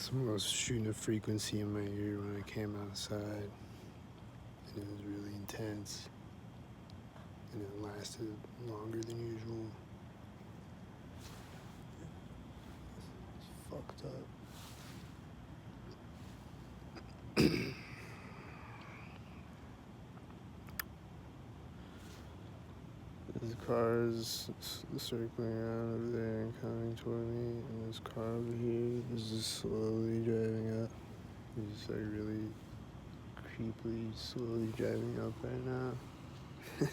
Someone was shooting a frequency in my ear when I came outside, and it was really intense, and it lasted longer than usual. It's fucked up. This car is circling around over there and coming toward me, and this car over here is just slowly driving up. He's just like really creepily slowly driving up right now. I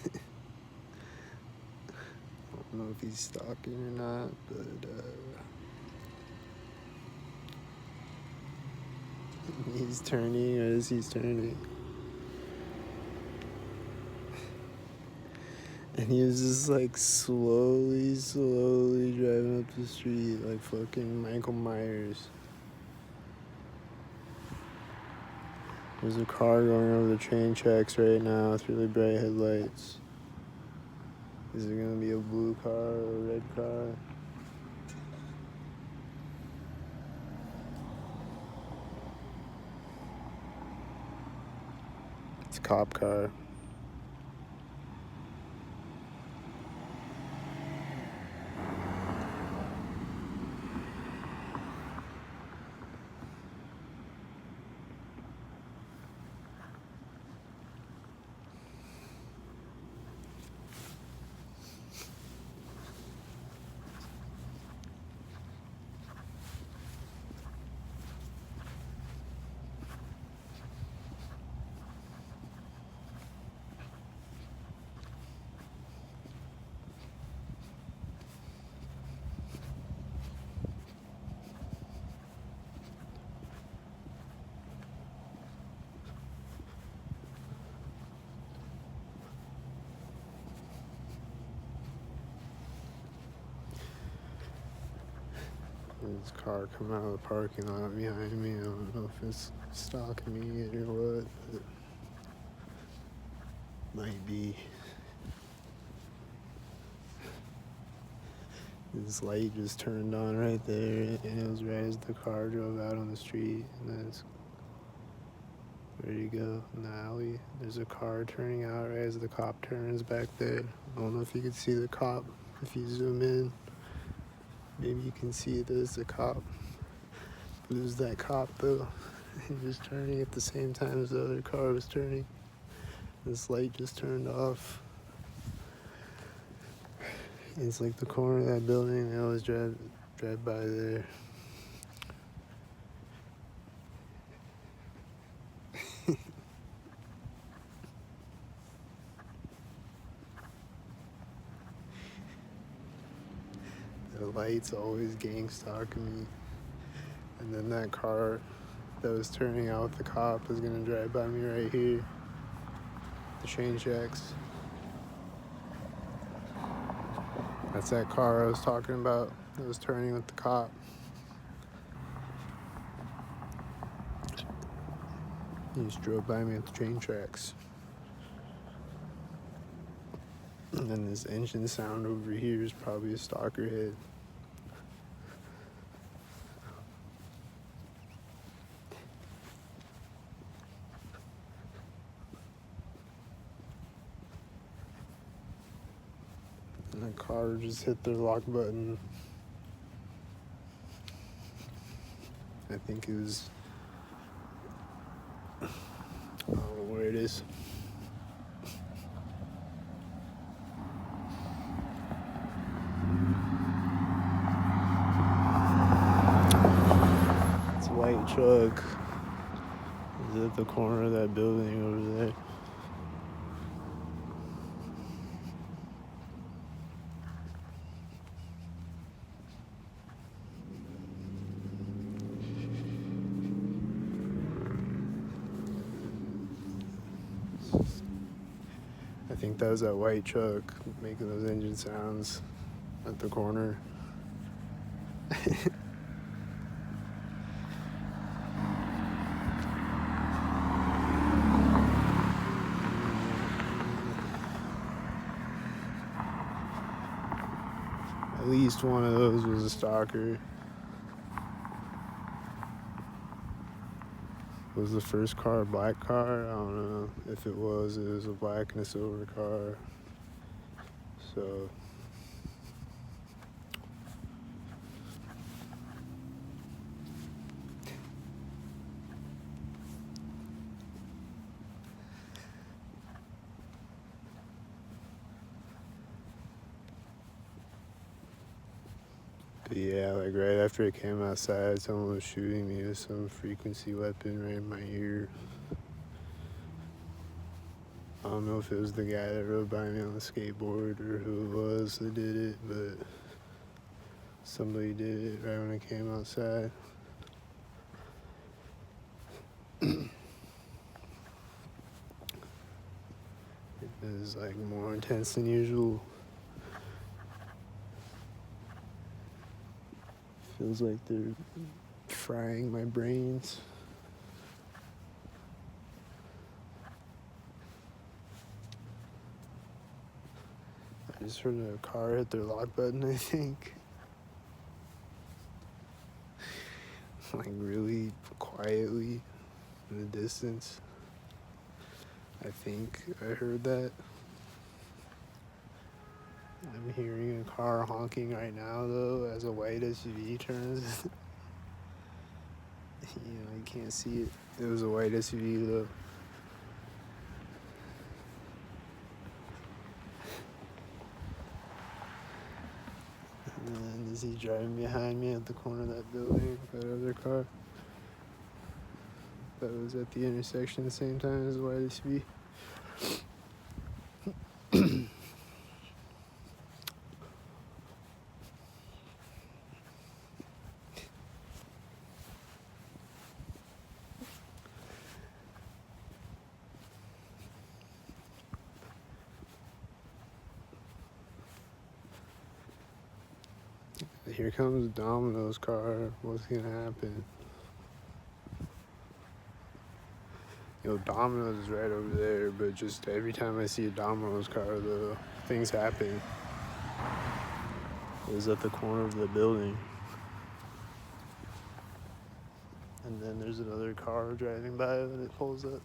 don't know if he's stalking or not, but he's turning as he's turning. And he was just like slowly driving up the street like fucking Michael Myers. There's a car going over the train tracks right now with really bright headlights. Is it gonna be a blue car or a red car? It's a cop car. This car come out of the parking lot behind me. I don't know if it's stalking me yet or what, but might be. This light just turned on right there, and it was right as the car drove out on the street, and then it's ready to go in the alley. There's a car turning out right as the cop turns back there. I don't know if you can see the cop if you zoom in. Maybe you can see there's a cop. But it was that cop though. He was turning at the same time as the other car was turning. This light just turned off. It's like the corner of that building. I always drive by there. The light's always gang stalking me. And then that car that was turning out with the cop is gonna drive by me right here. The train tracks. That's that car I was talking about that was turning with the cop. He just drove by me at the train tracks. And then this engine sound over here is probably a stalker head. And the car just hit the lock button. I think it was, I don't know where it is. It's a white truck. It's at the corner of that building over there. I think that was that white truck making those engine sounds at the corner. At least one of those was a stalker. Was the first car a black car? I don't know. If it was a black and a silver car. So but yeah, like right after I came outside, someone was shooting me with some frequency weapon right in my ear. I don't know if it was the guy that rode by me on the skateboard or who it was that did it, but somebody did it right when I came outside. It was like more intense than usual. Feels like they're frying my brains. I just heard a car hit their lock button, I think. Like really quietly in the distance. I think I heard that. I'm hearing a car honking right now though as a white SUV turns. You can't see it. It was a white SUV though. And then is he driving behind me at the corner of that building, that other car? That was at the intersection at the same time as the white SUV. Here comes Domino's car. What's gonna happen? Domino's is right over there, but just every time I see a Domino's car, though, things happen. It was at the corner of the building. And then there's another car driving by when it pulls up.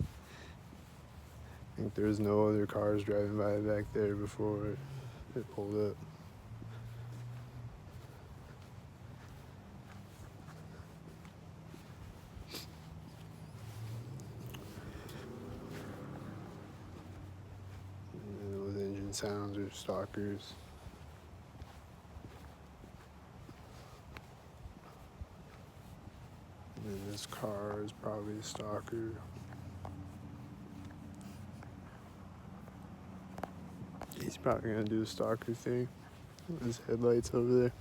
I think there was no other cars driving by back there before it pulled up. And those engine sounds are stalkers. And then this car is probably a stalker. He's probably gonna do a stalker thing. His headlights over there.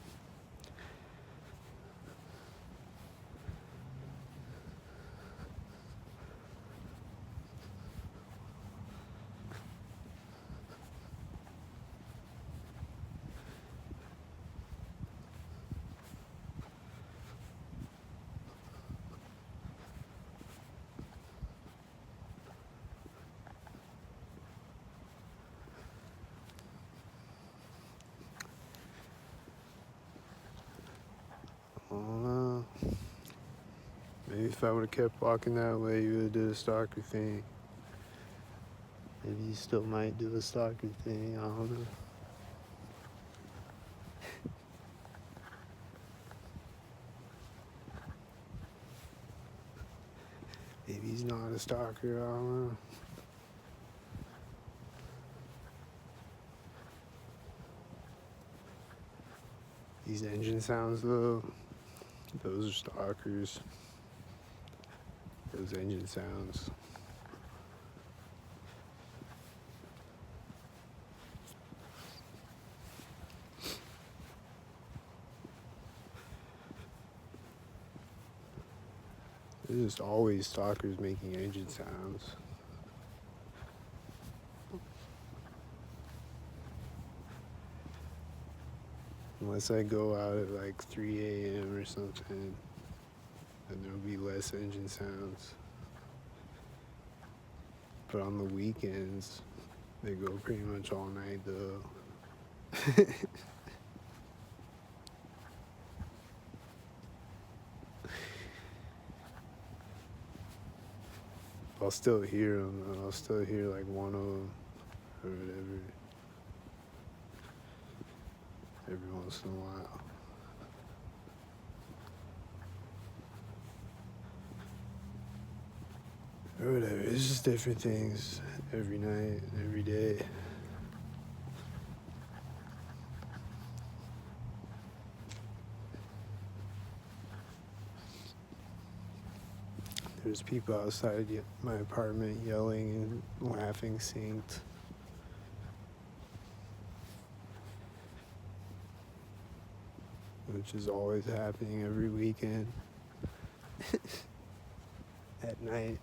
I don't know. Maybe if I would have kept walking that way, you would have did a stalker thing. Maybe you still might do a stalker thing. I don't know. Maybe he's not a stalker. I don't know. These engine sounds, though, those are stalkers. Those engine sounds. There's just always stalkers making engine sounds. Unless I go out at like 3 a.m. or something, then there'll be less engine sounds. But on the weekends, they go pretty much all night though. I'll still hear them. I'll still hear like one of them or whatever every once in a while. Or whatever. It's just different things every night, every day. There's people outside my apartment yelling and laughing synced. Which is always happening every weekend at night.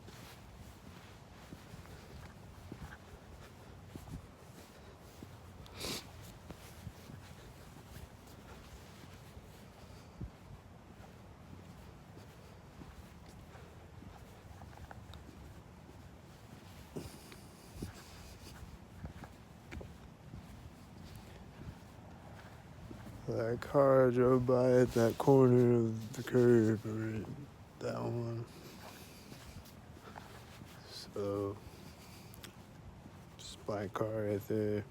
That car I drove by at that corner of the curb, or that one. So, just black car right there.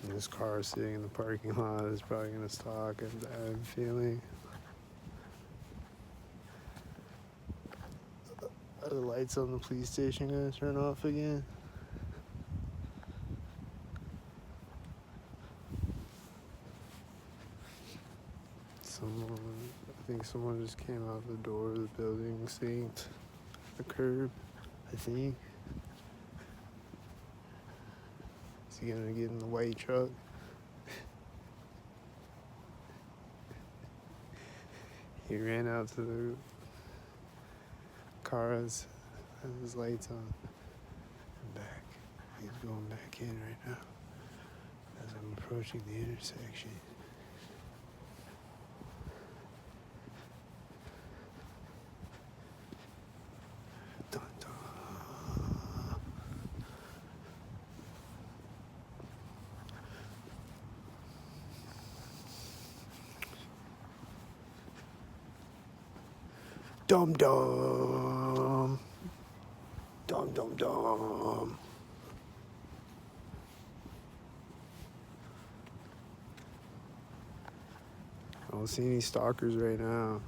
And this car sitting in the parking lot is probably gonna stalk, I have a feeling. Are the lights on the police station gonna turn off again? I think someone just came out the door of the building, synced the curb, I think. Is he gonna get in the white truck? He ran out to the car has his lights on and back. He's going back in right now as I'm approaching the intersection. Dun, dun. Dum dum. Dum dum dum. I don't see any stalkers right now.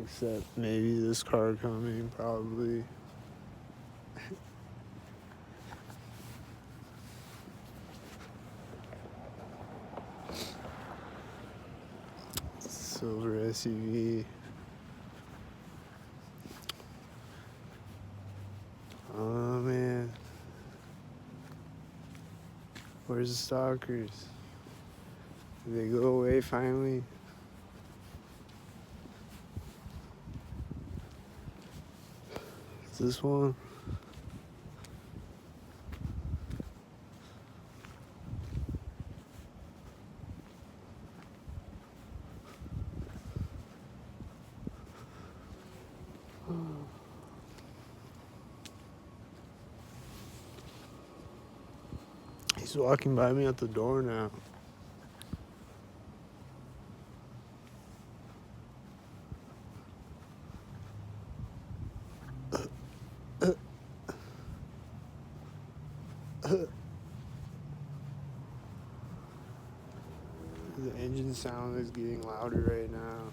Except maybe this car coming, probably. Silver SUV. Oh man. Where's the stalkers? Did they go away finally? Is this one? He's walking by me at the door now. The engine sound is getting louder right now.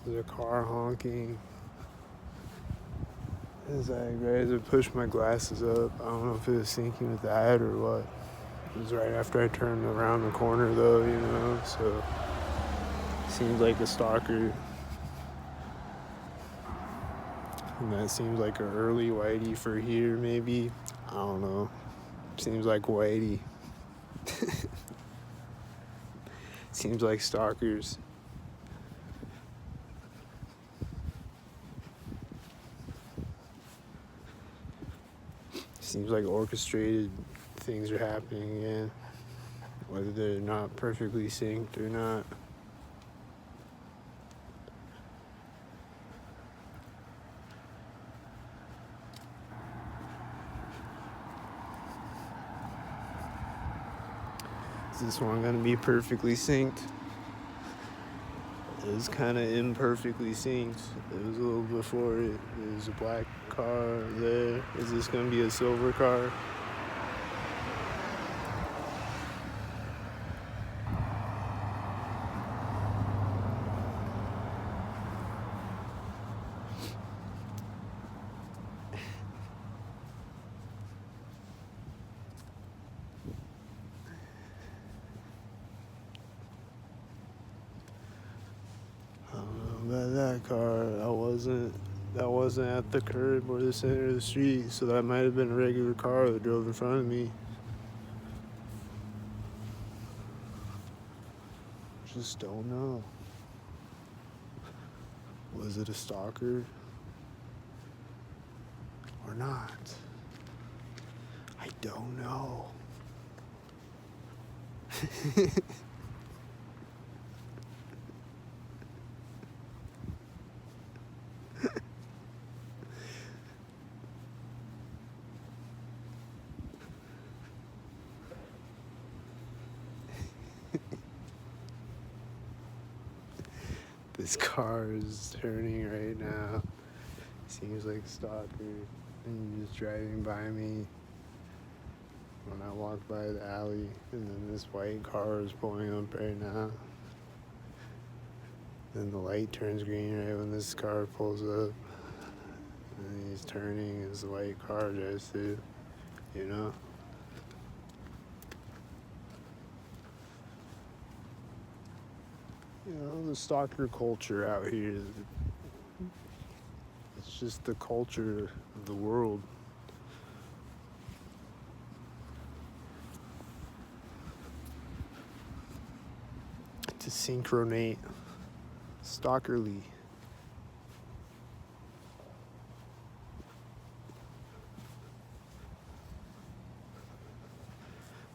There's a car honking. As I ready to push my glasses up. I don't know if it was syncing with that or what. It was right after I turned around the corner though, you know, so seems like a stalker. And that seems like an early whitey for here, maybe. I don't know. Seems like whitey. Seems like stalkers. seems like orchestrated things are happening again, whether they're not perfectly synced or not. Is this one gonna be perfectly synced? It was kind of imperfectly synced. It was a little before it. There's a black car there. Is this gonna be a silver car? I don't know about that car. That wasn't at the curb or the center of the street, so that might have been a regular car that drove in front of me. Just don't know. Was it a stalker or not? I don't know. This car is turning right now. Seems like a stalker. And he's just driving by me when I walk by the alley, and then this white car is pulling up right now. Then the light turns green right when this car pulls up. And he's turning as the white car drives through, you know? You know, the stalker culture out here, it's just the culture of the world. To synchronate stalkerly.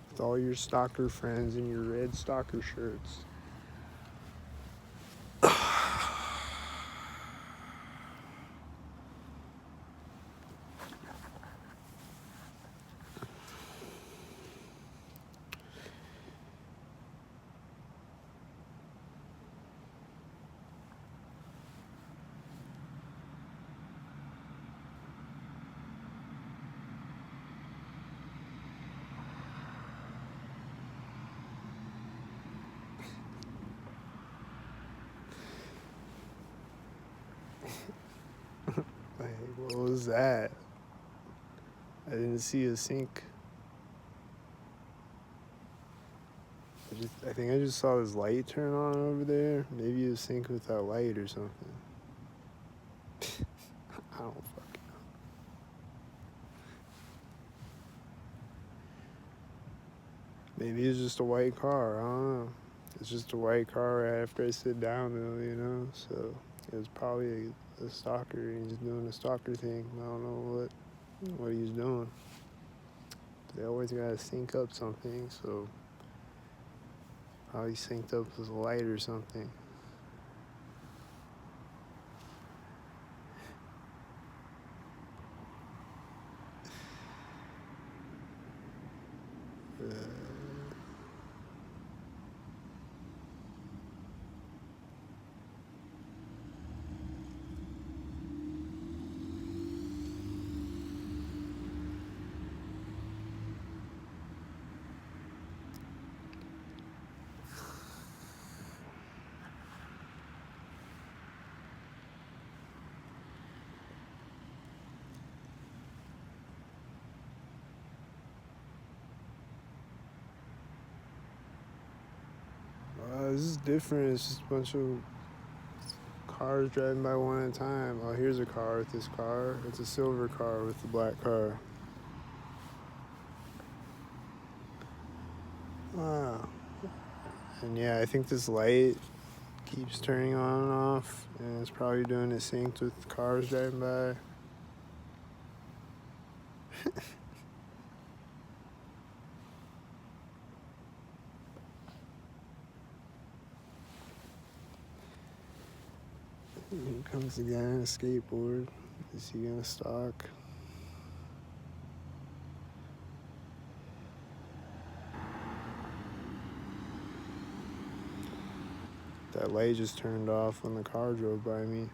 With all your stalker friends in your red stalker shirts. Like, what was that? I didn't see a sync. I think I just saw this light turn on over there. Maybe it was sync with that light or something. I don't fucking know. Maybe it's just a white car. I don't know. It's just a white car right after I sit down, though, you know? So it was probably a stalker. He's doing a stalker thing. I don't know what he's doing. They always gotta sync up something, so probably synced up with a light or something. This is different. It's just a bunch of cars driving by one at a time. Oh, here's a car with this car. It's a silver car with the black car. Wow. And yeah, I think this light keeps turning on and off, and it's probably doing it synced with cars driving by. Here comes the guy on a skateboard. Is he gonna stalk? That light just turned off when the car drove by me.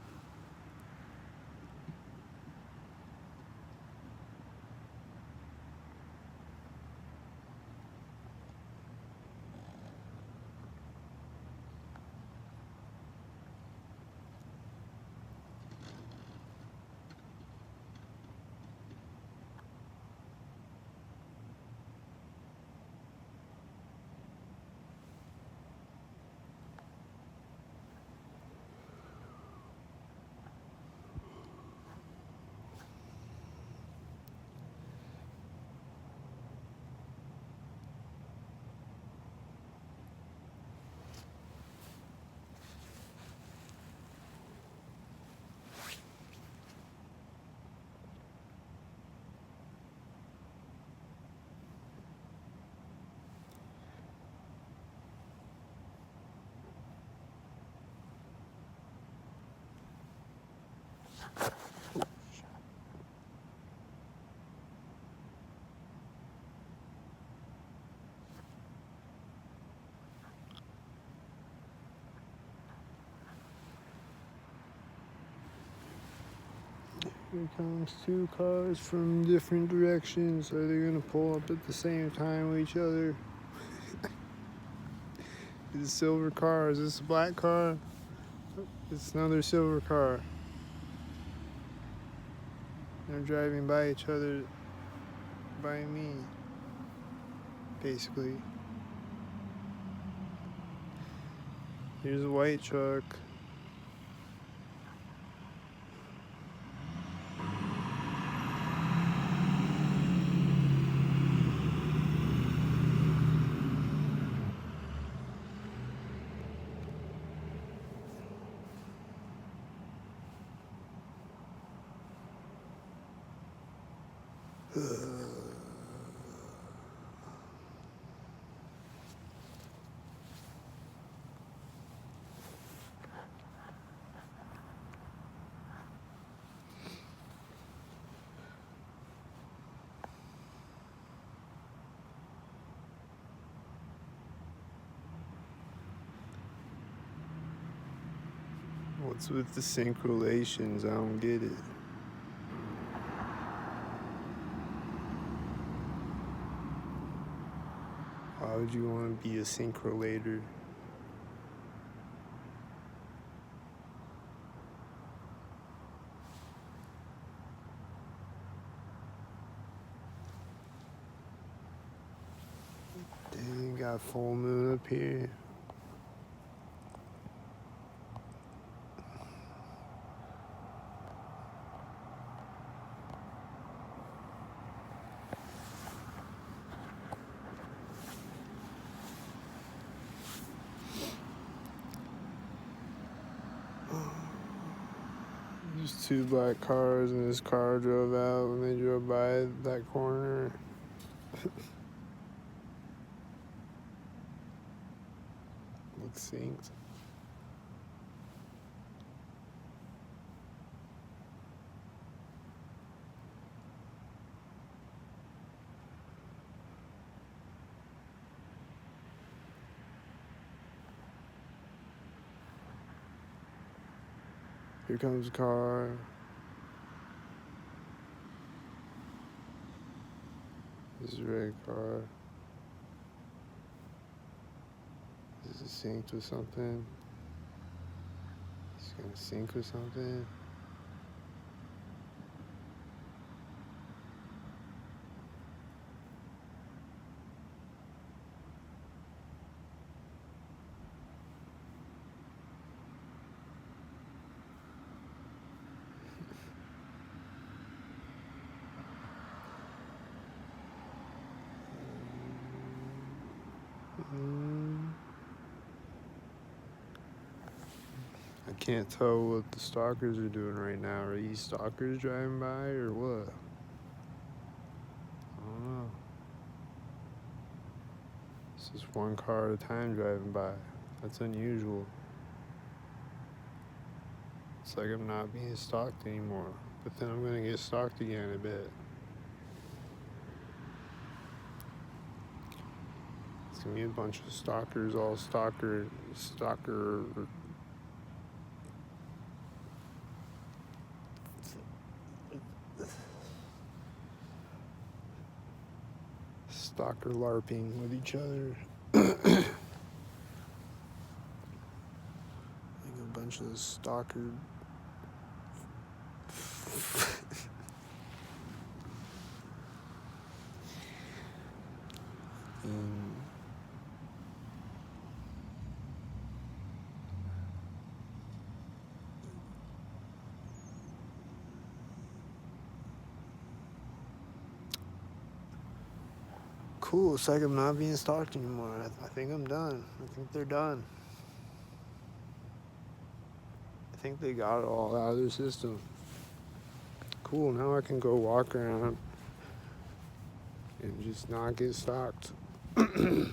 Here comes two cars from different directions. Are they gonna pull up at the same time with each other? It's a silver car. Is this a black car? It's another silver car. They're driving by each other, by me, basically. Here's a white truck. What's with the synchrolations? I don't get it. Why would you want to be a synchrolator? Dang, got full moon up here. There's two black cars and this car drove out when they drove by that corner. Looks synced. Here comes a car. This is a red car. This is synced with something. It's gonna sync with something. I can't tell what the stalkers are doing right now. Are these stalkers driving by or what? I don't know. It's just one car at a time driving by. That's unusual. It's like I'm not being stalked anymore. But then I'm gonna get stalked again, I bet. It's gonna be a bunch of stalkers, all stalker. Stalker LARPing with each other. Like a bunch of stalker. Cool, it's like I'm not being stalked anymore. I think I'm done. I think they're done. I think they got it all out of their system. Cool, now I can go walk around and just not get stalked. This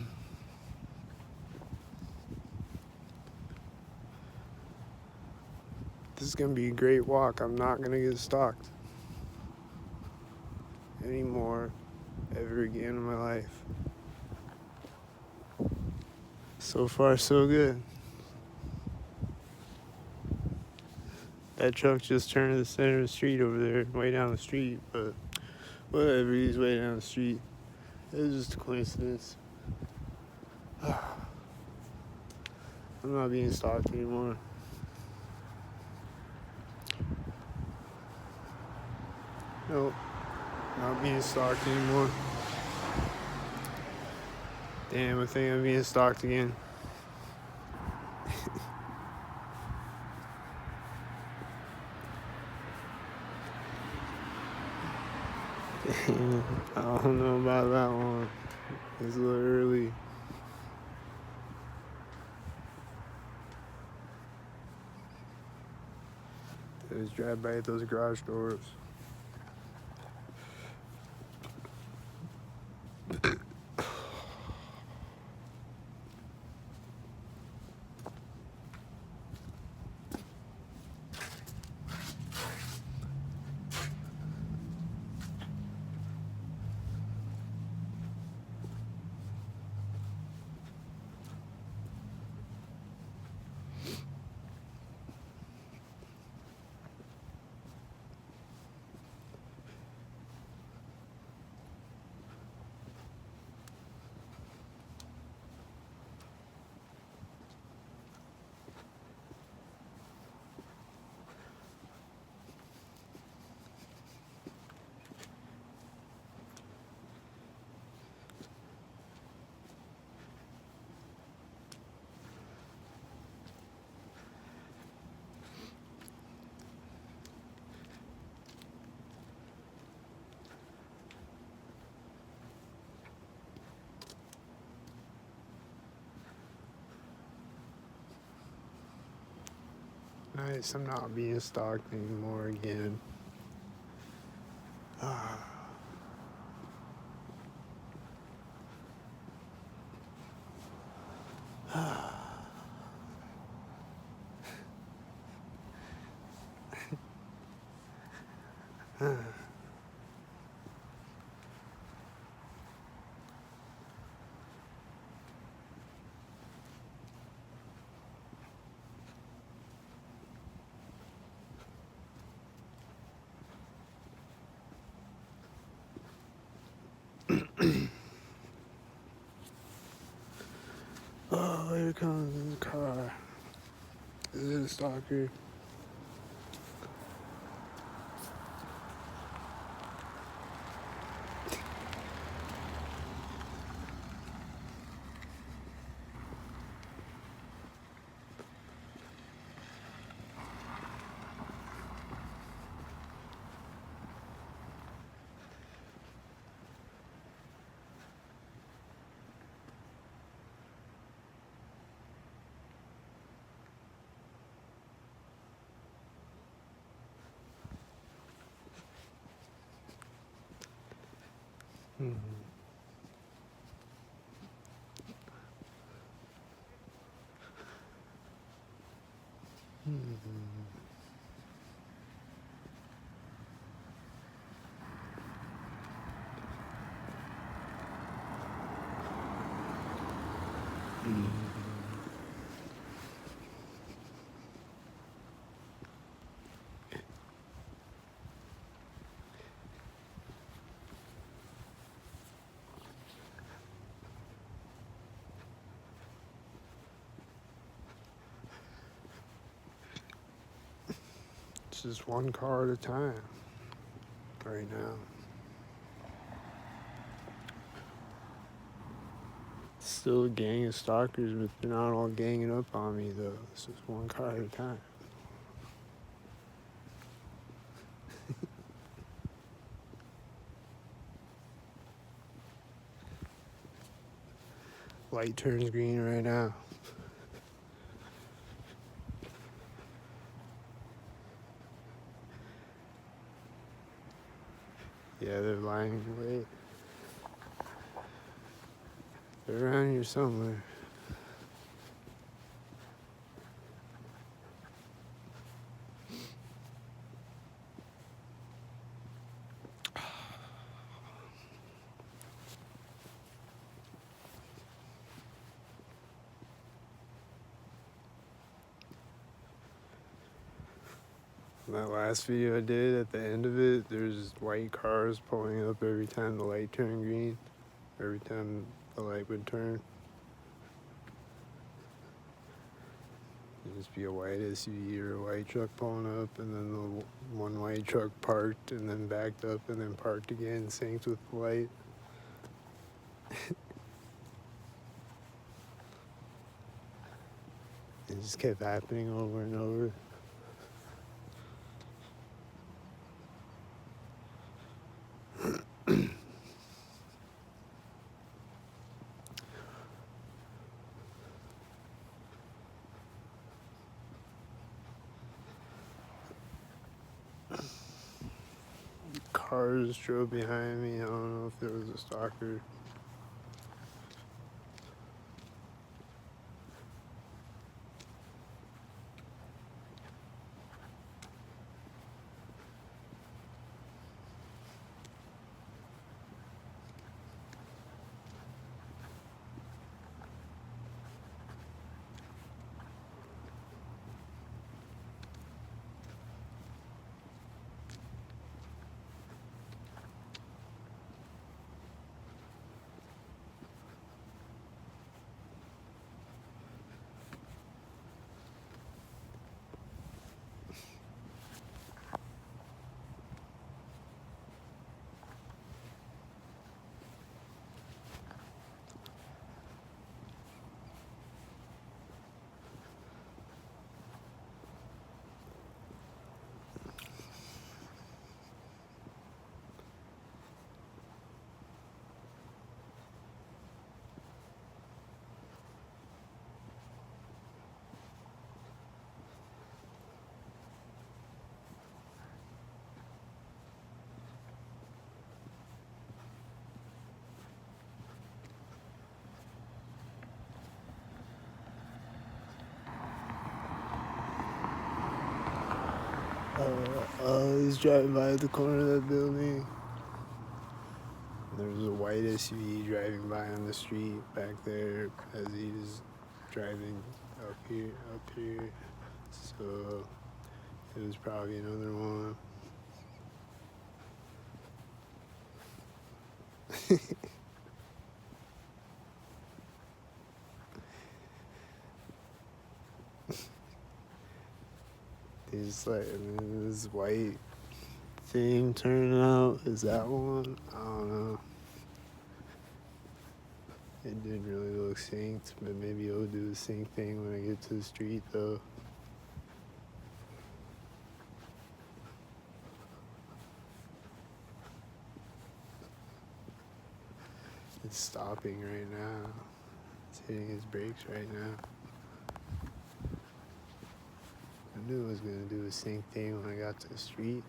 is gonna be a great walk. I'm not gonna get stalked anymore ever again in my life. So far, so good. That truck just turned to the center of the street over there, way down the street, but whatever, he's way down the street. It was just a coincidence. I'm not being stalked anymore. Nope, not being stalked anymore. Damn, I think I'm being stalked again. I don't know about that one. It's a little early. Just drive by those garage doors. Nice, I'm not being stalked anymore again. Oh, here comes the car. Is it a stalker? Mm-hmm. Mm-hmm. It's just one car at a time right now. Still a gang of stalkers, but they're not all ganging up on me though. It's just one car at a time. Light turns green right now. Yeah, they're lying in wait. They're around here somewhere. That last video I did, at the end of it, there's white cars pulling up every time the light turned green, every time the light would turn. It'd just be a white SUV or a white truck pulling up, and then the one white truck parked and then backed up and then parked again, synced with the light. It just kept happening over and over. Cars drove behind me. I don't know if there was a stalker. He's driving by the corner of that building. There was a white SUV driving by on the street back there as he's driving up here. So it was probably another one. He's like, this white thing turning out. Is that one? I don't know. It didn't really look synced, but maybe it'll do the sync thing when I get to the street though. It's stopping right now. It's hitting his brakes right now. I knew it was gonna do a sync thing when I got to the street.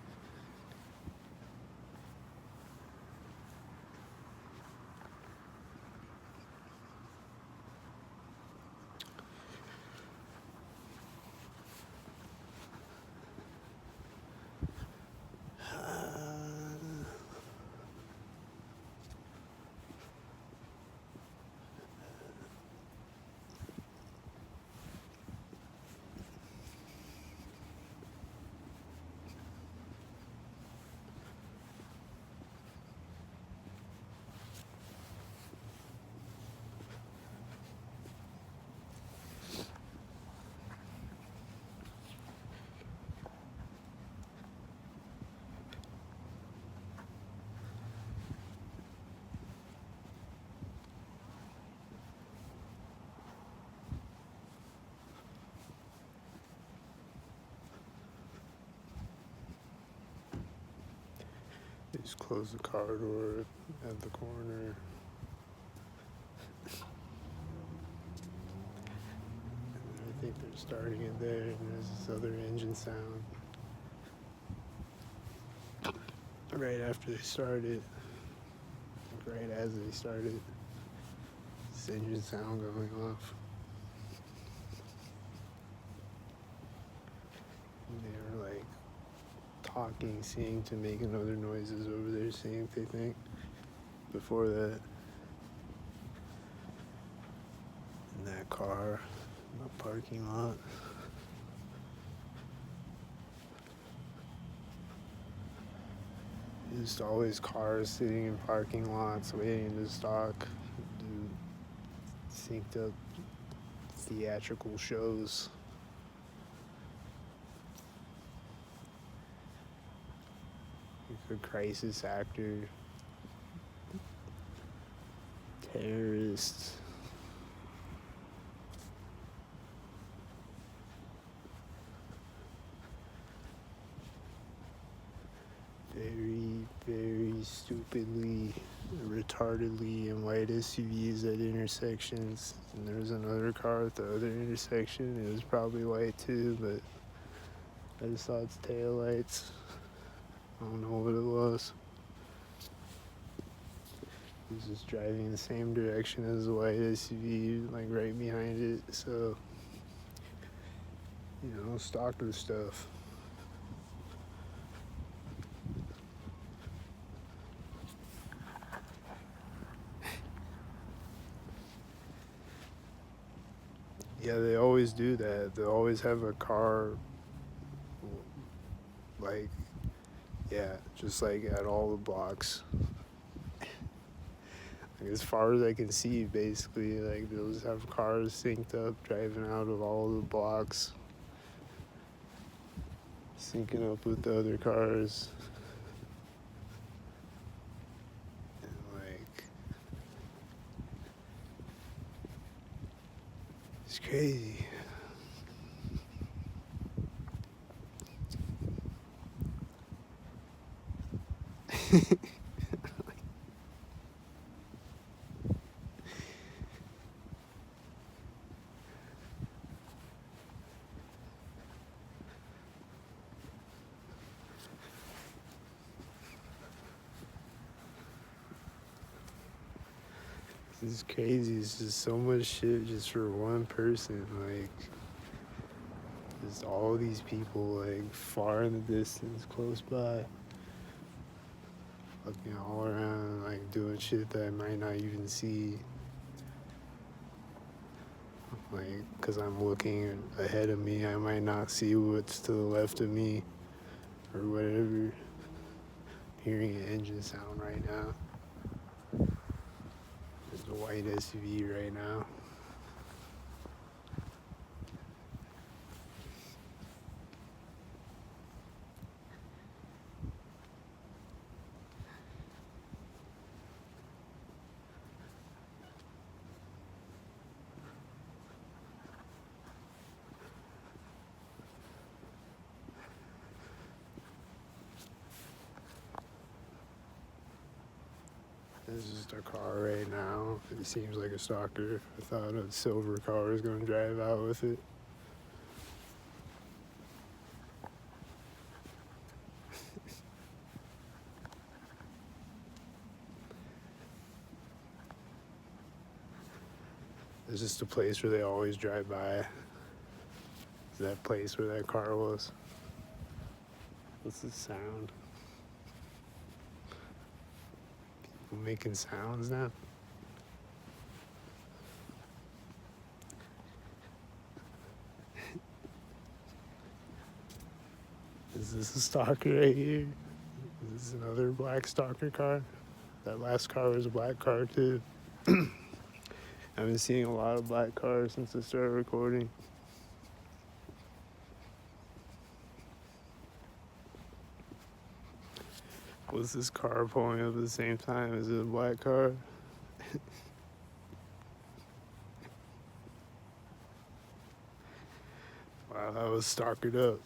They just closed the car door at the corner. And I think they're starting it there, and there's this other engine sound. Right after they started, like right as they started, this engine sound going off. And they were like talking, seeming to making other noises over there, seeing if they think before that. In that car, in the parking lot. Just always cars sitting in parking lots waiting to stock, do synced up theatrical shows. Like a crisis actor, terrorists. Very, very stupidly, retardedly in white SUVs at intersections. And there was another car at the other intersection. It was probably white too, but I just saw its taillights. I don't know what it was. It was just driving the same direction as the white SUV, like right behind it. So, you know, stalker stuff. Yeah, they always do that. They always have a car, like, yeah, just like at all the blocks. Like, as far as I can see, basically, like, they'll just have cars synced up, driving out of all the blocks, syncing up with the other cars. And, like, it's crazy. This is crazy. It's just so much shit just for one person. Like, just all these people, like, far in the distance, close by. Looking all around, like, doing shit that I might not even see. Like, because I'm looking ahead of me, I might not see what's to the left of me or whatever. Hearing an engine sound right now. There's a white SUV right now. This is the car right now. It seems like a stalker. I thought a silver car was going to drive out with it. Is this the place where they always drive by? Is that place where that car was? What's the sound? People making sounds now? Is this a stalker right here? Is this another black stalker car? That last car was a black car too. I've been seeing a lot of black cars since I started recording. Was this car pulling up at the same time? Is it a black car? Wow, that was stalkered up.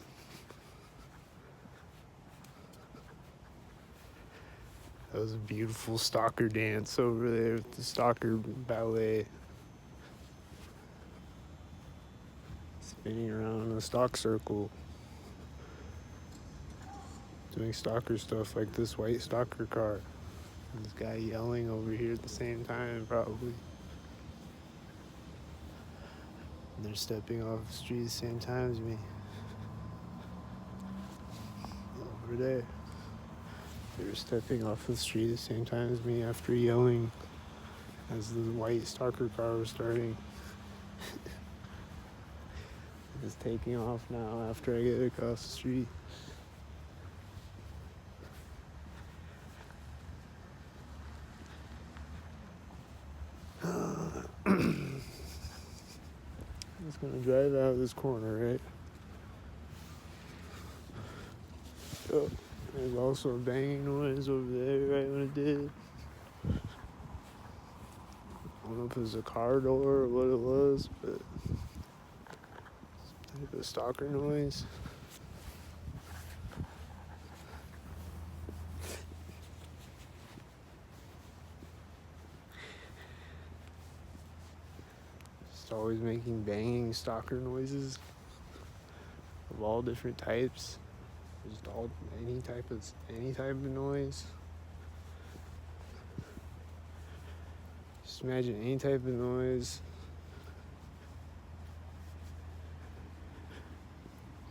That was a beautiful stalker dance over there with the stalker ballet. Spinning around in a stalk circle. Doing stalker stuff like this white stalker car. And this guy yelling over here at the same time, probably. And they're stepping off the street at the same time as me. Over there. They were stepping off the street at the same time as me after yelling as the white stalker car was starting. It's taking off now after I get across the street. I'm just gonna drive out this corner, right? Oh, there's also a banging noise over there right when it did. I don't know if it was a car door or what it was, but type of stalker noise. Just always making banging stalker noises of all different types. Just any type of noise. Just imagine any type of noise,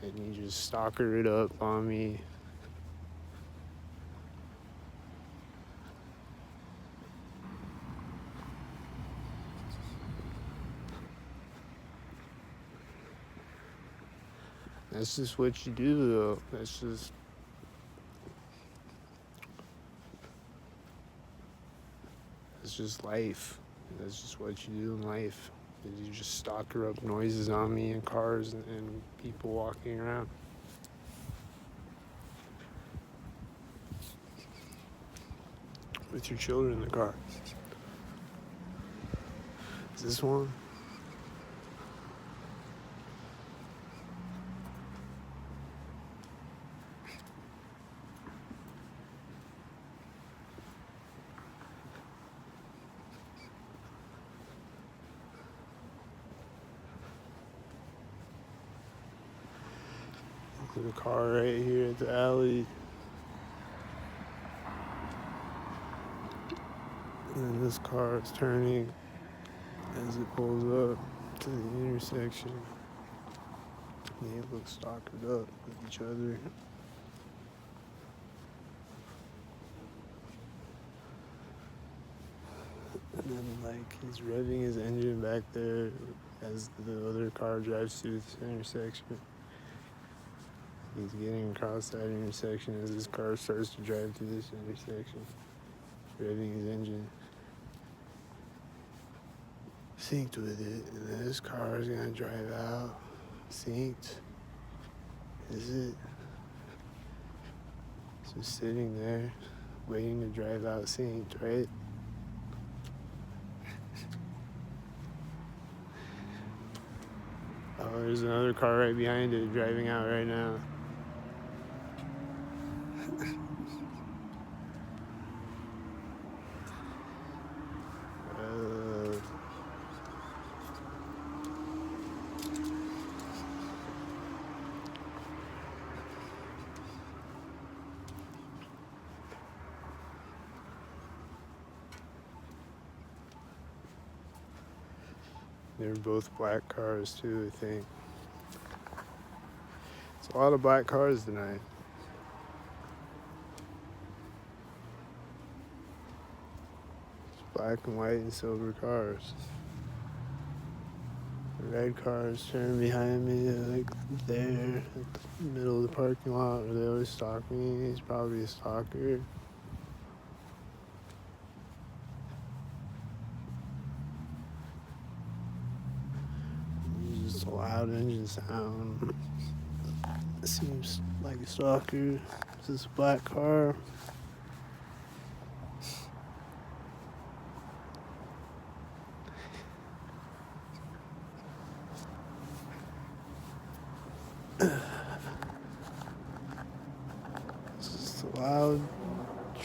and you just stalker it up on me. That's just what you do, though. That's just life. That's just what you do in life. You just stalker up noises on me and cars and people walking around. With your children in the car. Is this one? There's a car right here at the alley. And this car is turning as it pulls up to the intersection. They look stalkered up with each other. And then, like, he's revving his engine back there as the other car drives through this intersection. He's getting across that intersection as his car starts to drive through this intersection. Revving his engine. Synced with it, and then this car is gonna drive out. Synced. Is it? Just sitting there, waiting to drive out synced, right? Oh, there's another car right behind it driving out right now. They're both black cars too, I think. It's a lot of black cars tonight. It's black and white and silver cars. The red cars turn behind me, like there at the middle of the parking lot where they always stalk me. He's probably a stalker. It's just a loud engine sound. It seems like a stalker. Is this a black car? It's just a loud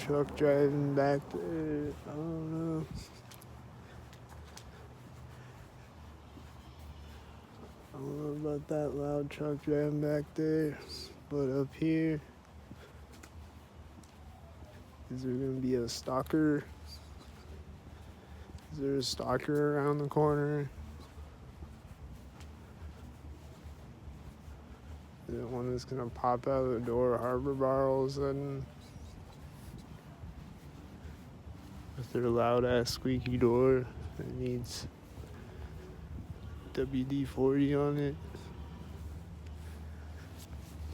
truck driving back there. I don't know. I don't know about that loud truck driving back there. But up here, is there gonna be a stalker? Is there a stalker around the corner? Is it one that's gonna pop out of the door of Harbor Bar all of a sudden? With their loud ass squeaky door that needs WD-40 on it.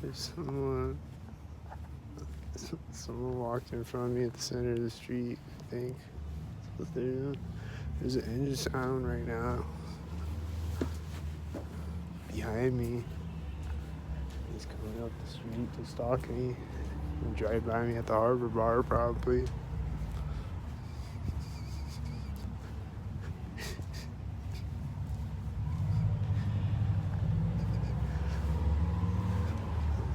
There's someone walked in front of me at the center of the street, I think. That's what they're doing. There's an engine sound right now behind me. He's coming up the street to stalk me and drive by me at the Harbor Bar probably.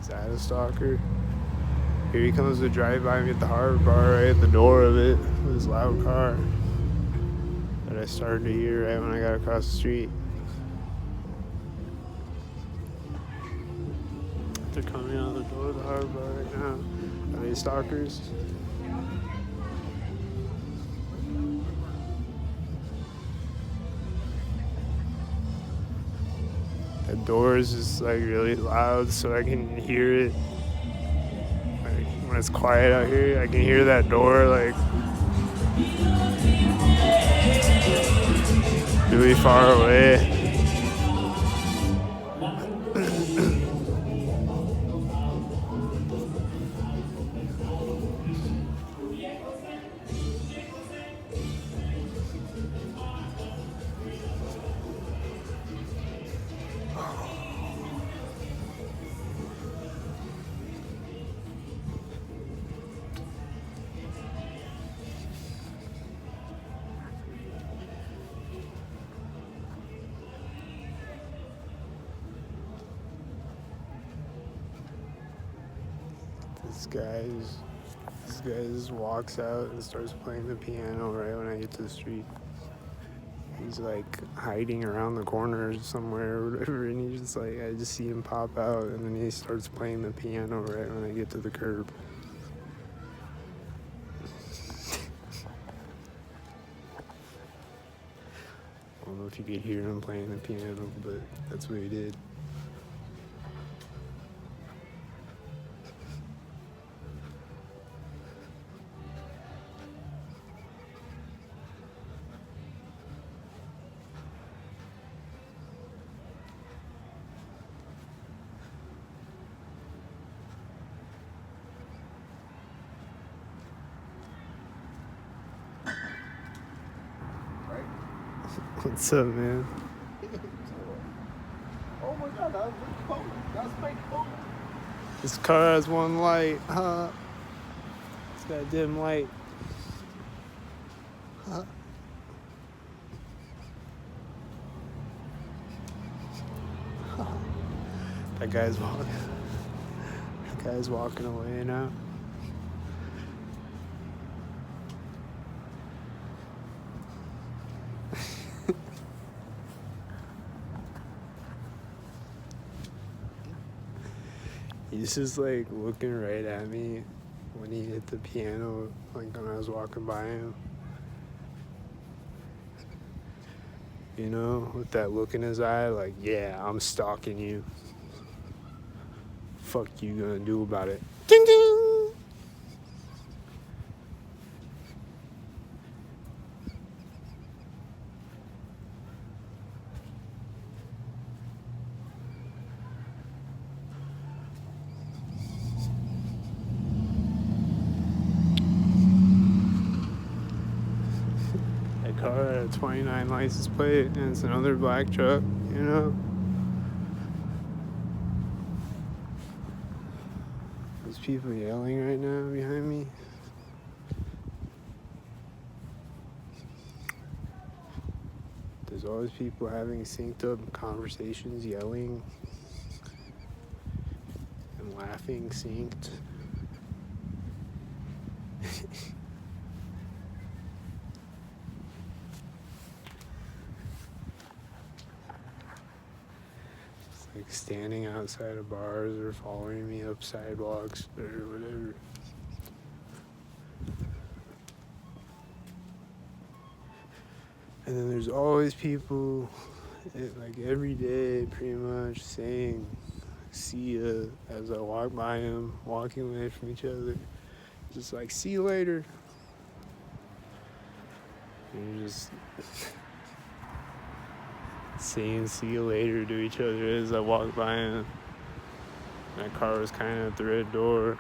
Is that a stalker? Here he comes to drive by me at the Harbor Bar, right at the door of it, with his loud car that I started to hear right when I got across the street. They're coming out the door of the Harbor Bar right now. Are they stalkers? The door is just like really loud so I can hear it. Like when it's quiet out here, I can hear that door like really far away. This guy just walks out and starts playing the piano right when I get to the street. He's like hiding around the corner somewhere or whatever, and he's just like, I just see him pop out and then he starts playing the piano right when I get to the curb. I don't know if you could hear him playing the piano, but that's what he did. What's up, man? Oh my god, that's my coat. That's my coat. This car has one light, huh? It's got a dim light. Huh? That guy's walking away now. He's just like looking right at me when he hit the piano, like when I was walking by him. You know, with that look in his eye, like, yeah, I'm stalking you. Fuck you gonna do about it? Ding ding! Car at a 29 license plate, and it's another black truck, you know. There's people yelling right now behind me. There's always people having synced up conversations, yelling and laughing synced. like standing outside of bars or following me up sidewalks or whatever. And then there's always people, like every day, pretty much saying "see ya" as I walk by them, walking away from each other, just like "see you later." And you're just saying "see you later" to each other as I walk by them. My car was kind of at the red door.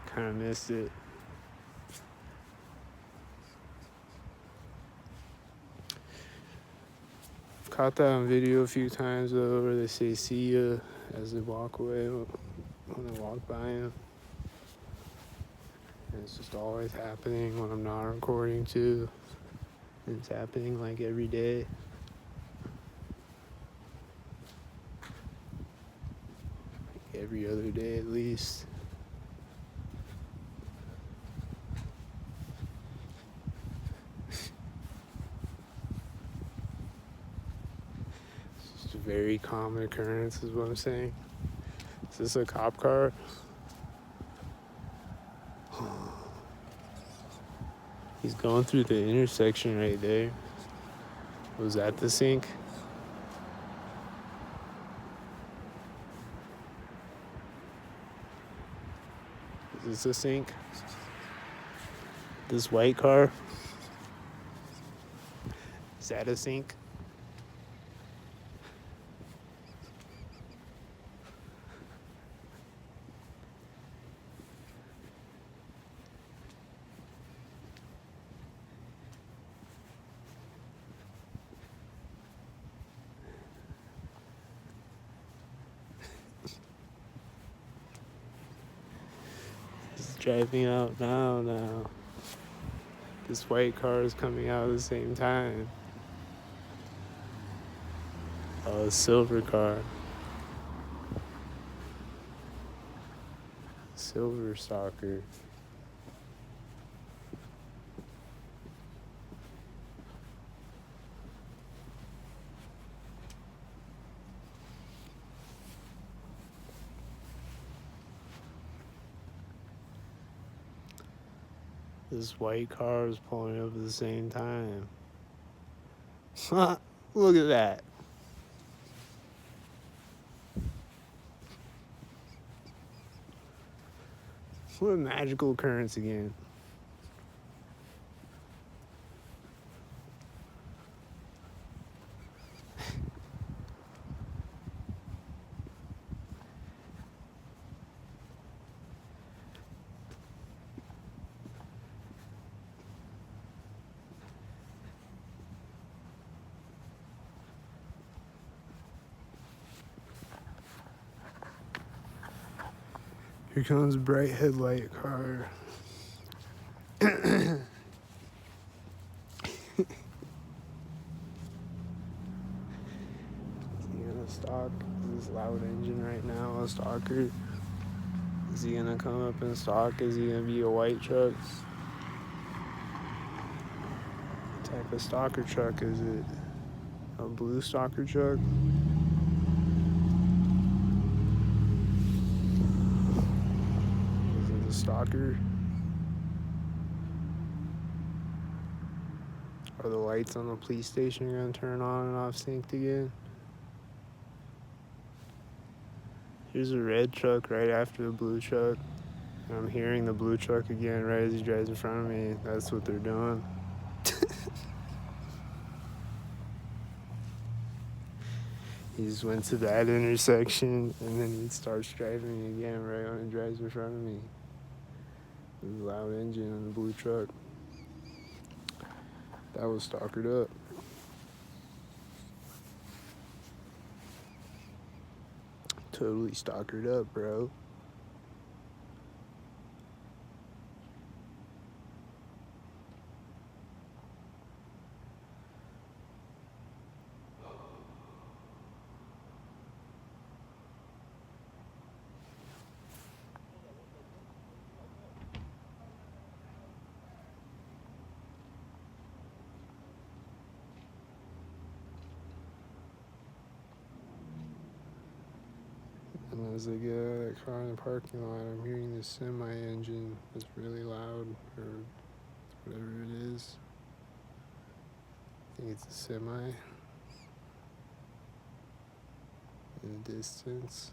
Kind of missed it. Caught that on video a few times though, where they say "see ya" as they walk away when I walk by them. And it's just always happening when I'm not recording too. And it's happening like every day. Like every other day at least. It's just a very common occurrence is what I'm saying. Is this a cop car? He's going through the intersection right there. Was that the sink? Is this a sink? This white car? Is that a sink? He's driving out now. This white car is coming out at the same time. Oh, a silver car. Silver stalker. This white car is pulling up at the same time. Look at that. What a magical occurrence again. Here comes a bright headlight car. Is he gonna stalk this loud engine right now? A stalker? Is he gonna come up and stalk? Is he gonna be a white truck? What type of stalker truck is it? A blue stalker truck? Is it a stalker? Are the lights on the police station gonna turn on and off synced again? Here's a red truck right after the blue truck. And I'm hearing the blue truck again right as he drives in front of me. That's what they're doing. He just went to that intersection and then he starts driving again right when he drives in front of me. The loud engine on the blue truck. That was stalkered up. Totally stalkered up, bro. And as they get out of that car in the parking lot, I'm hearing this semi engine that's really loud, or whatever it is. I think it's a semi in the distance.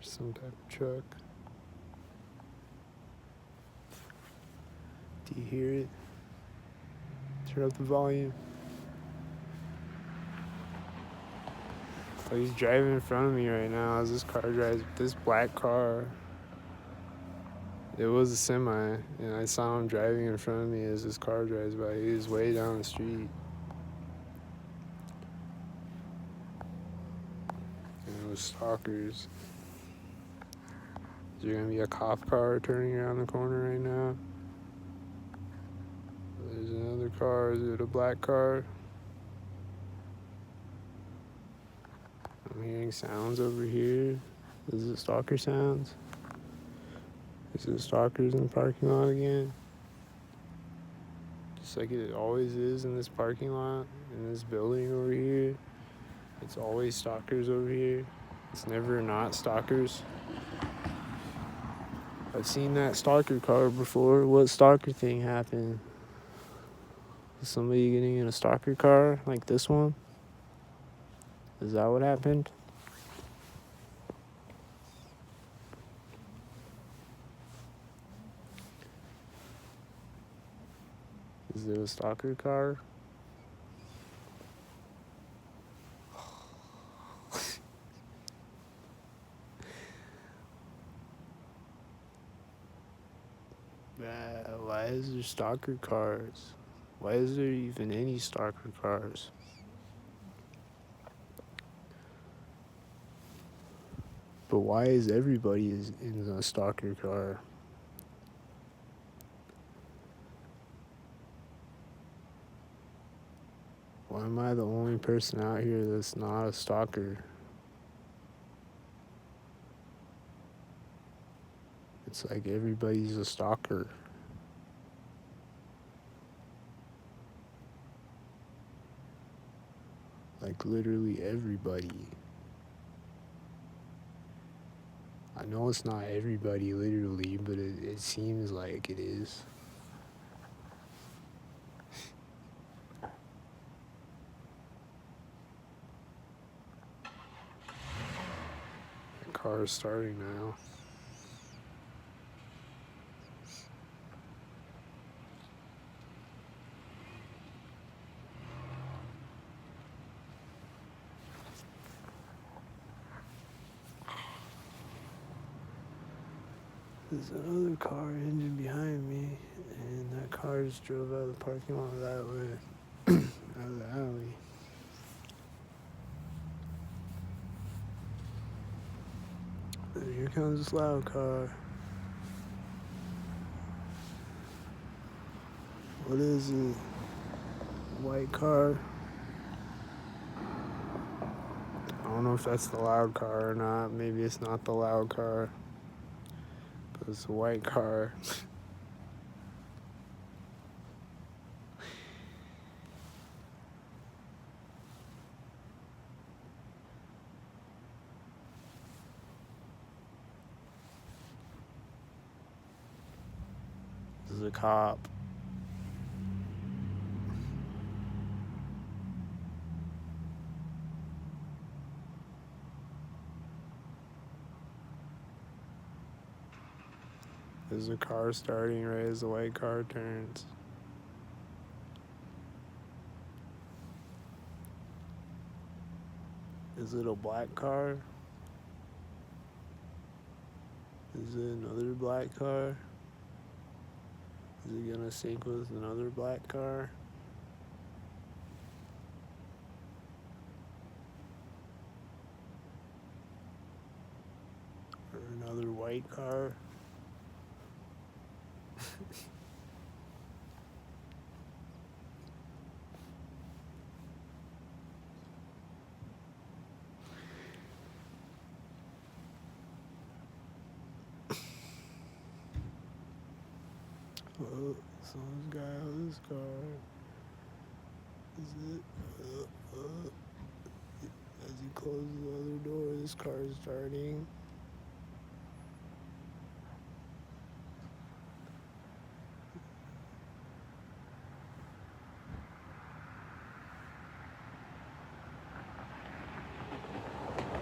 Some type of truck. Do you hear it? Turn up the volume. Oh, he's driving in front of me right now as this car drives. This black car. It was a semi, and I saw him driving in front of me as this car drives by. He was way down the street. And it was stalkers. Is there gonna be a cop car turning around the corner right now? There's another car. Is it a black car? I'm hearing sounds over here. Is it stalker sounds? Is it stalkers in the parking lot again? Just like it always is in this parking lot, in this building over here. It's always stalkers over here. It's never not stalkers. I've seen that stalker car before. What stalker thing happened? Is somebody getting in a stalker car like this one? Is that what happened? Is it a stalker car? Why is there stalker cars? Why is there even any stalker cars? But why is everybody in a stalker car? Why am I the only person out here that's not a stalker? It's like everybody's a stalker. Like literally everybody. I know it's not everybody literally, but it seems like it is. The car is starting now. There's another car engine behind me, and that car just drove out of the parking lot that way, out of the alley. And here comes this loud car. What is it? White car. I don't know if that's the loud car or not. Maybe it's not the loud car. But it's a white car. This is a cop. There's a car starting right as the white car turns. Is it a black car? Is it another black car? Is it gonna sync with another black car? Or another white car? Oh, someone's got out of this car. Is it? As he closes the other door, this car is starting.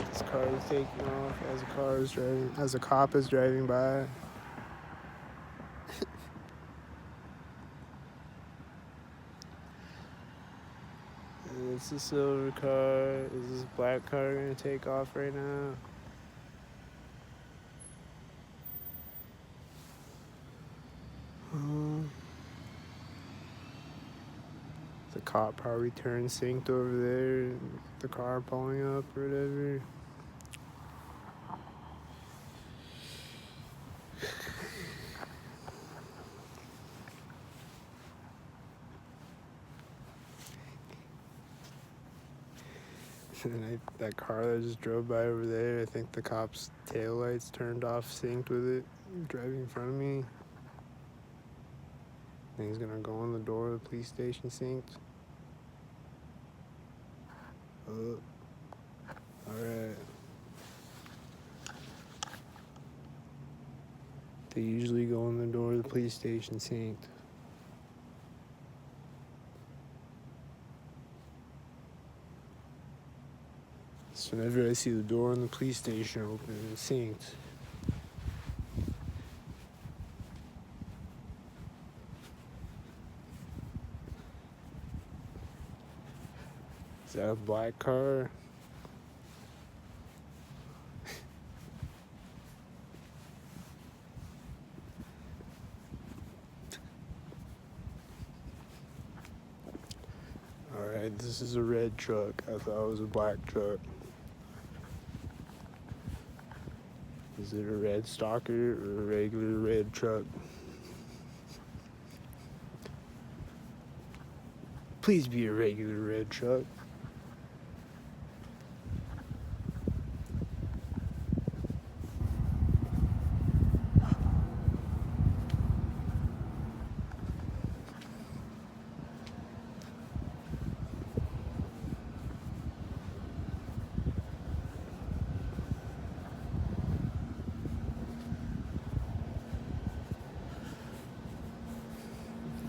This car is taking off as a cop is driving by. And it's a silver car. Is this black car gonna take off right now? The cop probably turned synced over there. The car pulling up or whatever. And that car that just drove by over there, I think the cop's taillights turned off, synced with it, driving in front of me. And he's gonna go in the door of the police station synced. Alright. They usually go in the door of the police station synced. So whenever I see the door in the police station open, it's synced. Is that a black car? Alright, this is a red truck. I thought it was a black truck. Is it a red stalker or a regular red truck? Please be a regular red truck.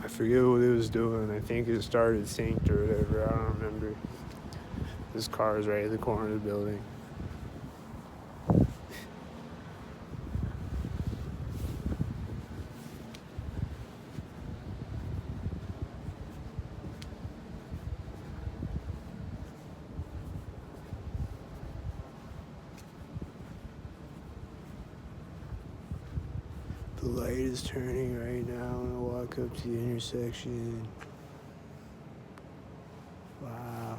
I forget what it was doing. I think it started synced or whatever. I don't remember. This car is right at the corner of the building. The light is turning right now. I'm gonna walk up to the intersection. Wow.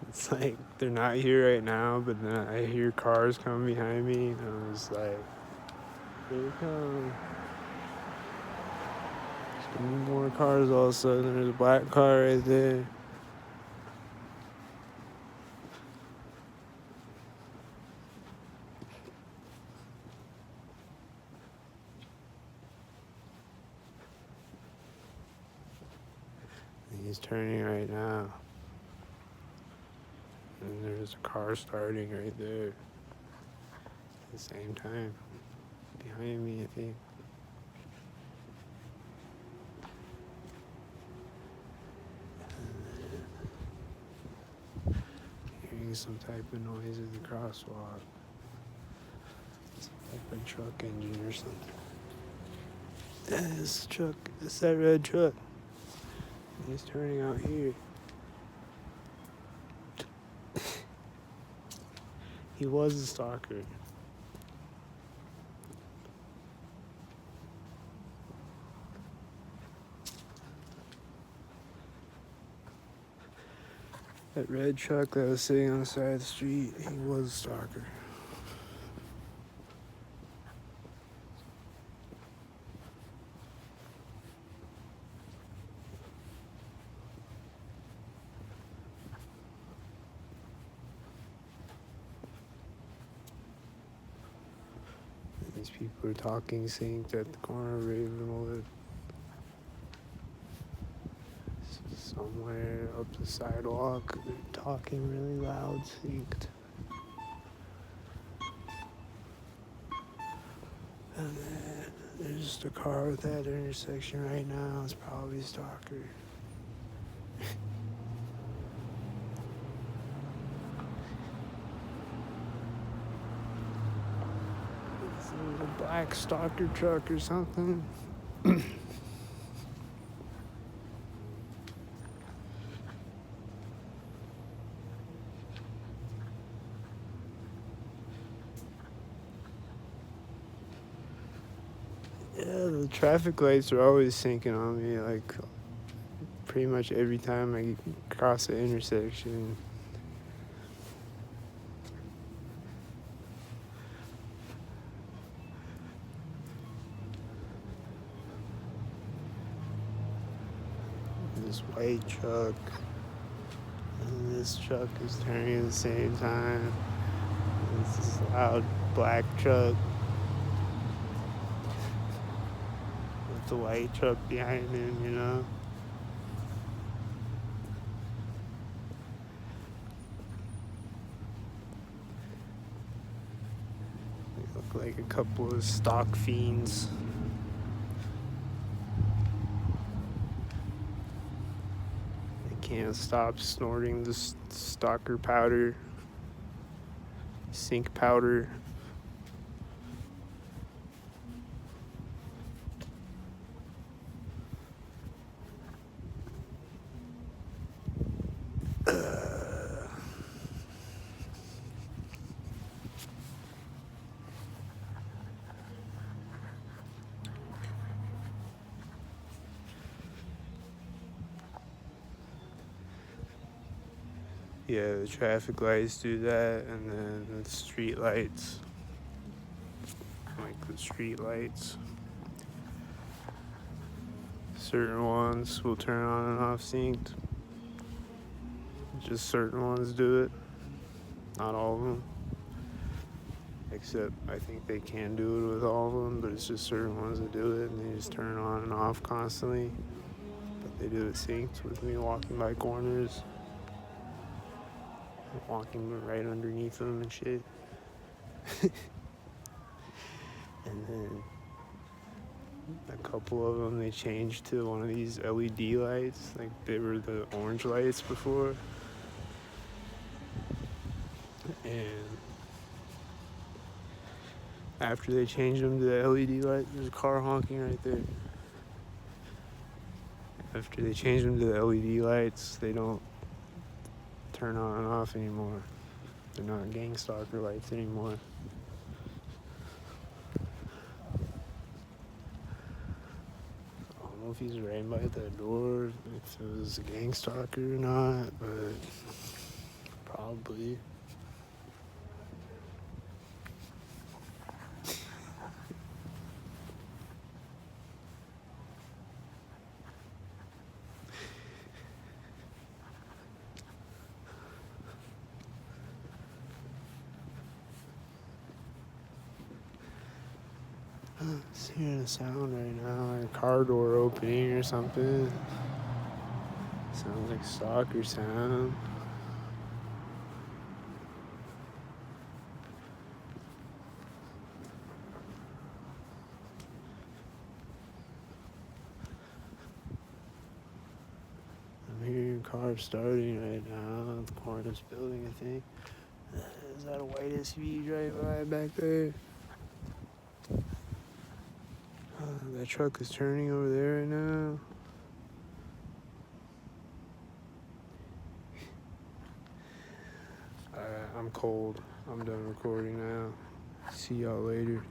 It's like they're not here right now, but then I hear cars coming behind me, and I was like, here they come. There's gonna be more cars all of a sudden. There's a black car right there. And he's turning right now. And there's a car starting right there. At the same time. Behind me, I think. Hearing some type of noise at the crosswalk. It's like a truck engine or something. This truck, it's that red truck. He's turning out here. He was a stalker. That red truck that was sitting on the side of the street, he was a stalker. These people are talking synced at the corner of Ravenwood. Somewhere up the sidewalk, they're talking really loud synced. And then there's just a car at that intersection right now. It's probably a stalker. It's a black stalker truck or something. Yeah, the traffic lights are always syncing on me, like pretty much every time I cross the intersection. This white truck and this truck is turning at the same time. It's this loud black truck with the white truck behind him, you know? They look like a couple of stock fiends. They can't stop snorting the stalker powder, sync powder. Yeah, the traffic lights do that, and then the street lights, like the street lights. Certain ones will turn on and off synced. Just certain ones do it. Not all of them. Except I think they can do it with all of them, but it's just certain ones that do it, and they just turn on and off constantly. But they do it synced with me walking by corners, walking right underneath them and shit. And then a couple of them they changed to one of these LED lights, like they were the orange lights before. And after they changed them to the LED light, there's a car honking right there. After they changed them to the LED lights, they don't turn on and off anymore. They're not gang stalker lights anymore. I don't know if he's right by that door, if it was a gang stalker or not, but probably. Just hearing a sound right now, like a car door opening or something. Sounds like stalker sound. I'm hearing cars starting right now at the corner of this building, I think. Is that a white SUV driving by back there? That truck is turning over there right now. Alright, I'm cold. I'm done recording now. See y'all later.